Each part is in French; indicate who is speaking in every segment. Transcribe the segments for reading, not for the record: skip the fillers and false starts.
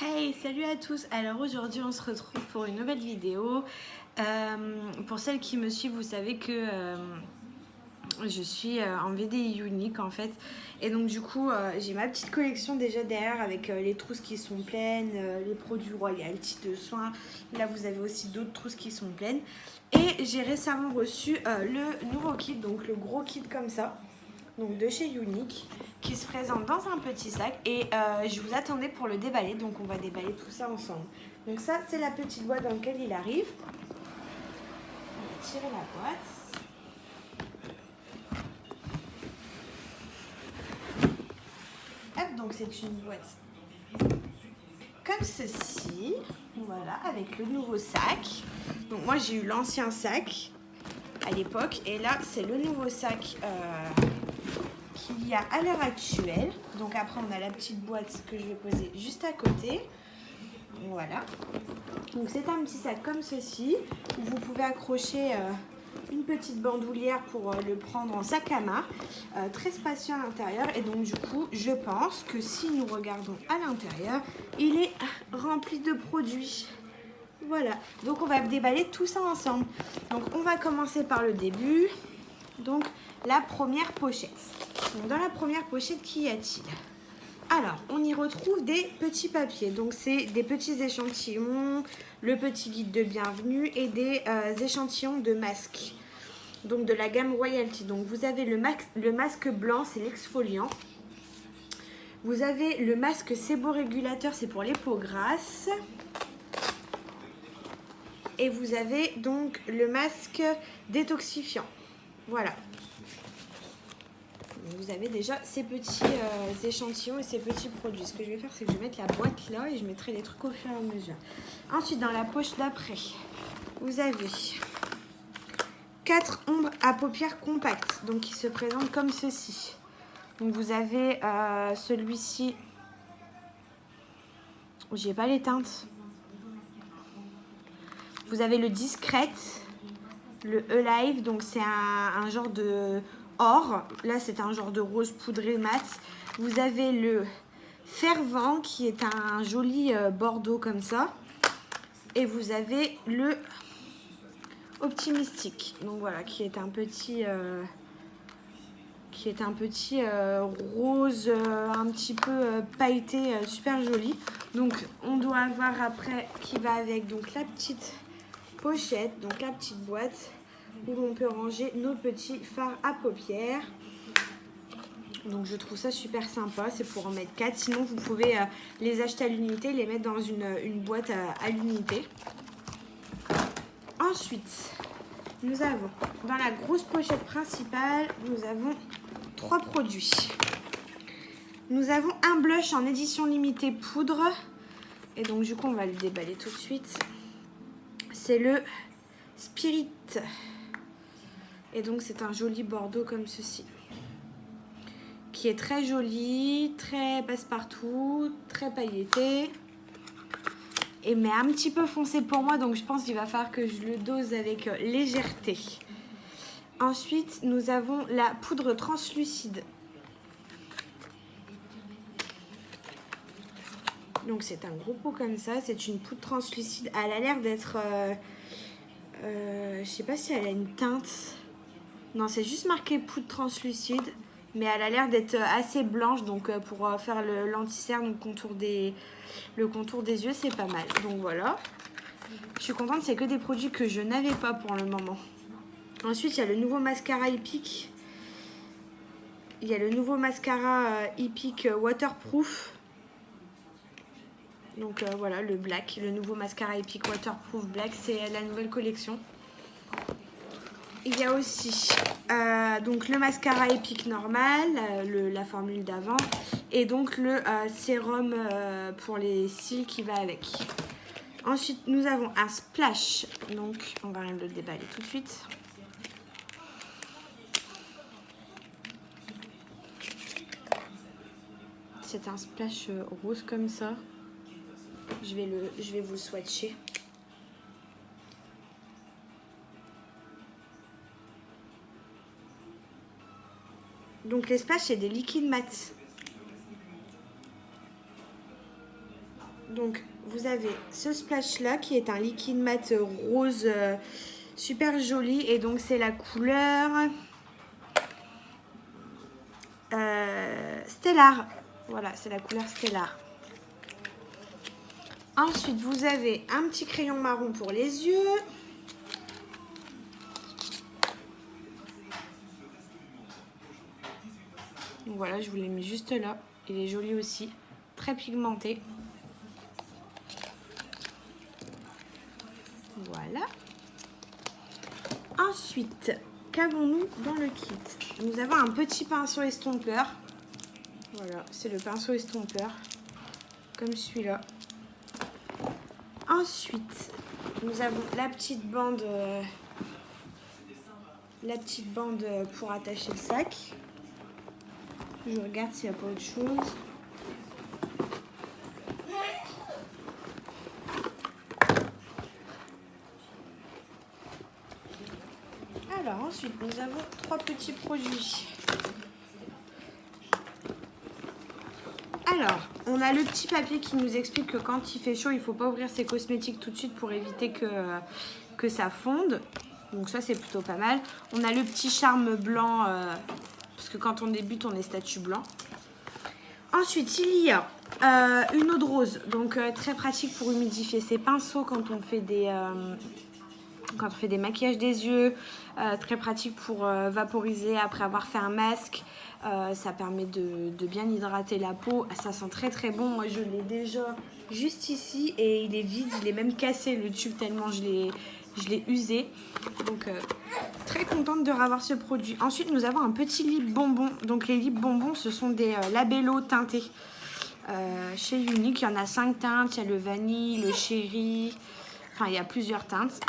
Speaker 1: Hey, salut à tous. Alors aujourd'hui on se retrouve pour une nouvelle vidéo. Pour celles qui me suivent, vous savez que je suis en VDI unique en fait. Et donc du coup j'ai ma petite collection déjà derrière avec les trousses qui sont pleines, les produits royalty de soins. Là vous avez aussi d'autres trousses qui sont pleines. Et j'ai récemment reçu le nouveau kit, donc le gros kit comme ça. Donc de chez Unique, qui se présente dans un petit sac et je vous attendais pour le déballer, donc on va déballer tout ça ensemble. Donc ça c'est la petite boîte dans laquelle il arrive. On va tirer la boîte. Hop, donc c'est une boîte comme ceci, voilà, avec le nouveau sac. Donc moi j'ai eu l'ancien sac à l'époque et là c'est le nouveau sac qu'il y a à l'heure actuelle. Donc après on a la petite boîte que je vais poser juste à côté. Voilà. Donc c'est un petit sac comme ceci où vous pouvez accrocher une petite bandoulière pour le prendre en sac à main, très spacieux à l'intérieur. Et donc du coup je pense que si nous regardons à l'intérieur, il est rempli de produits. Voilà, donc on va déballer tout ça ensemble. Donc on va commencer par le début. Donc la première pochette. Donc, dans la première pochette, qu'y a-t-il? Alors, on y retrouve des petits papiers. Donc, c'est des petits échantillons, le petit guide de bienvenue et des échantillons de masques. Donc, de la gamme Royalty. Donc, vous avez le masque blanc, c'est l'exfoliant. Vous avez le masque séborégulateur, c'est pour les peaux grasses. Et vous avez donc le masque détoxifiant. Voilà. Vous avez déjà ces petits échantillons et ces petits produits. Ce que je vais faire, c'est que je vais mettre la boîte là et je mettrai les trucs au fur et à mesure. Ensuite, dans la poche d'après, vous avez 4 ombres à paupières compactes, donc qui se présentent comme ceci. Donc vous avez celui-ci. J'ai pas les teintes. Vous avez le discrète, le Alive, donc c'est un genre de or. Là, c'est un genre de rose poudré mat. Vous avez le fervent qui est un joli bordeaux comme ça. Et vous avez le optimistique. Donc voilà, qui est un petit rose un petit peu pailleté, super joli. Donc on doit avoir après qui va avec donc la petite pochette, donc la petite boîte où on peut ranger nos petits fards à paupières. Donc je trouve ça super sympa, c'est pour en mettre 4. Sinon vous pouvez les acheter à l'unité, les mettre dans une boîte à l'unité. Ensuite, nous avons dans la grosse pochette principale, nous avons 3 produits. Nous avons un blush en édition limitée poudre. Et donc du coup on va le déballer tout de suite. C'est le Spirit. Et donc c'est un joli bordeaux comme ceci. Qui est très joli, très passe-partout, très pailleté. Et mais un petit peu foncé pour moi, donc je pense qu'il va falloir que je le dose avec légèreté. Ensuite, nous avons la poudre translucide. Donc c'est un gros pot comme ça, c'est une poudre translucide. Elle a l'air d'être... je sais pas si elle a une teinte. Non, c'est juste marqué poudre translucide. Mais elle a l'air d'être assez blanche, donc pour faire l'anti-cerne, le contour des yeux, c'est pas mal. Donc voilà. Je suis contente, c'est que des produits que je n'avais pas pour le moment. Ensuite, il y a le nouveau mascara Epic. Il y a le nouveau mascara Epic Waterproof. Donc voilà, le black, le nouveau mascara Epic Waterproof Black, c'est la nouvelle collection. Il y a aussi donc le mascara Epic normal, la formule d'avant, et donc le sérum pour les cils qui va avec. Ensuite, nous avons un splash, donc on va le déballer tout de suite. C'est un splash rose comme ça. Je vais vous swatcher. Donc les splashes, c'est des liquides mat. Donc vous avez ce splash là qui est un liquide mat rose super joli. Et donc c'est la couleur Stellar. Voilà, c'est la couleur Stellar. Ensuite, vous avez un petit crayon marron pour les yeux. Donc voilà, je vous l'ai mis juste là. Il est joli aussi, très pigmenté. Voilà. Ensuite, qu'avons-nous dans le kit? Nous avons un petit pinceau estompeur. Voilà, c'est le pinceau estompeur, comme celui-là. Ensuite, nous avons la petite bande pour attacher le sac. Je regarde s'il n'y a pas autre chose. Alors ensuite, nous avons 3 petits produits. Alors, on a le petit papier qui nous explique que quand il fait chaud, il ne faut pas ouvrir ses cosmétiques tout de suite pour éviter que ça fonde. Donc ça, c'est plutôt pas mal. On a le petit charme blanc, parce que quand on débute, on est statut blanc. Ensuite, il y a une eau de rose, donc très pratique pour humidifier ses pinceaux quand on fait des maquillages des yeux. Très pratique pour vaporiser après avoir fait un masque. Ça permet de bien hydrater la peau. Ça sent très très bon. Moi je l'ai déjà juste ici et il est vide, il est même cassé le tube tellement je l'ai usé. Donc très contente de revoir ce produit. Ensuite nous avons un petit lip bonbon. Donc les lip bonbons ce sont des labellos teintés. Chez Unique, il y en a 5 teintes. Il y a le vanille, le chéri. Enfin il y a plusieurs teintes.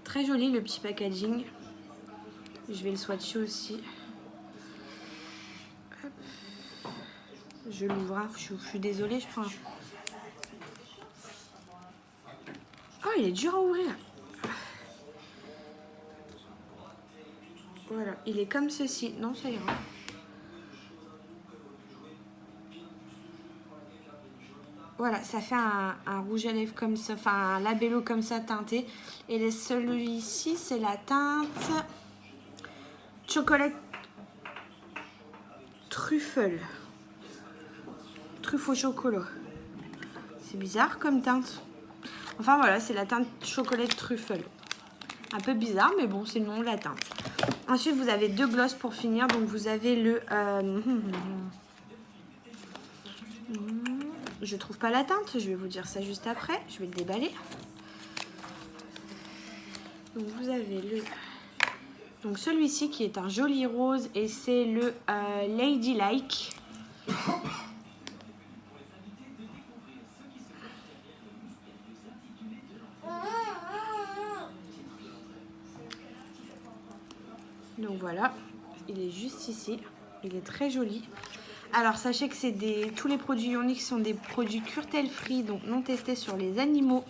Speaker 1: Très joli le petit packaging. Je vais le swatcher aussi. Hop. Je l'ouvre, je suis désolée, je prends. Oh, il est dur à ouvrir. Voilà, il est comme ceci. Non, ça ira. Voilà, ça fait un rouge à lèvres comme ça, enfin un labello comme ça teinté. Et celui-ci, c'est la teinte chocolat truffle. Truffe au chocolat. C'est bizarre comme teinte. Enfin voilà, c'est la teinte chocolat truffle. Un peu bizarre, mais bon, c'est le nom de la teinte. Ensuite, vous avez 2 glosses pour finir. Donc, vous avez le... je trouve pas la teinte. Je vais vous dire ça juste après. Je vais le déballer. Donc, vous avez le... Donc, celui-ci qui est un joli rose. Et c'est le Ladylike. Donc voilà, il est juste ici, il est très joli. Alors sachez que tous les produits Unique sont des produits cruelty free, donc non testés sur les animaux.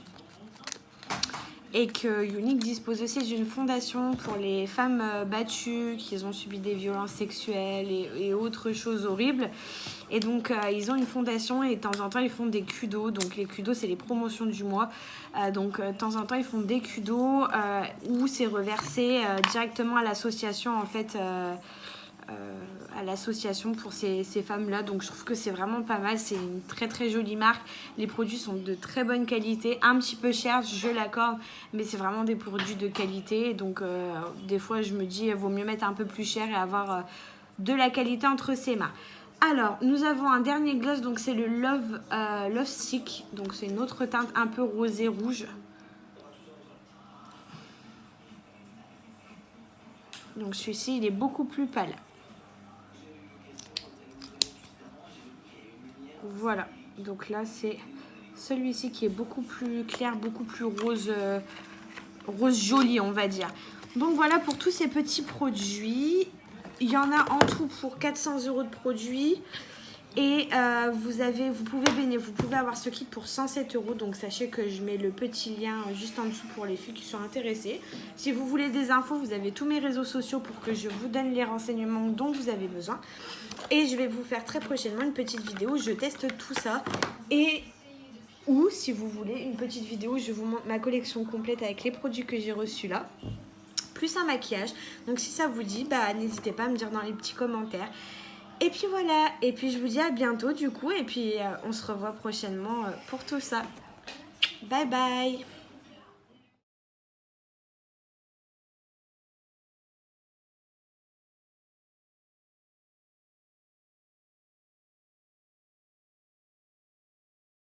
Speaker 1: Et que Unique dispose aussi d'une fondation pour les femmes battues qui ont subi des violences sexuelles et autres choses horribles. Et donc ils ont une fondation et de temps en temps ils font des cudos. Donc les cudos c'est les promotions du mois. Donc de temps en temps ils font des cudos où c'est reversé directement à l'association en fait. À l'association pour ces femmes-là. Donc je trouve que c'est vraiment pas mal. C'est une très très jolie marque. Les produits sont de très bonne qualité. Un petit peu cher, je l'accorde, mais c'est vraiment des produits de qualité. Donc des fois je me dis, il vaut mieux mettre un peu plus cher et avoir de la qualité entre ses mains. Alors, nous avons un dernier gloss, donc c'est le Love Sick. Donc c'est une autre teinte un peu rosé rouge. Donc celui-ci, il est beaucoup plus pâle. Voilà, donc là c'est celui-ci qui est beaucoup plus clair, beaucoup plus rose, rose joli on va dire. Donc voilà pour tous ces petits produits. Il y en a en tout pour 400 € de produits. Et vous pouvez avoir ce kit pour 107 €. Donc sachez que je mets le petit lien juste en dessous pour les filles qui sont intéressées. Si vous voulez des infos, vous avez tous mes réseaux sociaux pour que je vous donne les renseignements dont vous avez besoin. Et je vais vous faire très prochainement une petite vidéo où je teste tout ça. Et ou si vous voulez une petite vidéo où je vous montre ma collection complète avec les produits que j'ai reçus là, plus un maquillage. Donc si ça vous dit, bah n'hésitez pas à me dire dans les petits commentaires. Et puis voilà, et puis je vous dis à bientôt du coup, et puis on se revoit prochainement pour tout ça. Bye bye.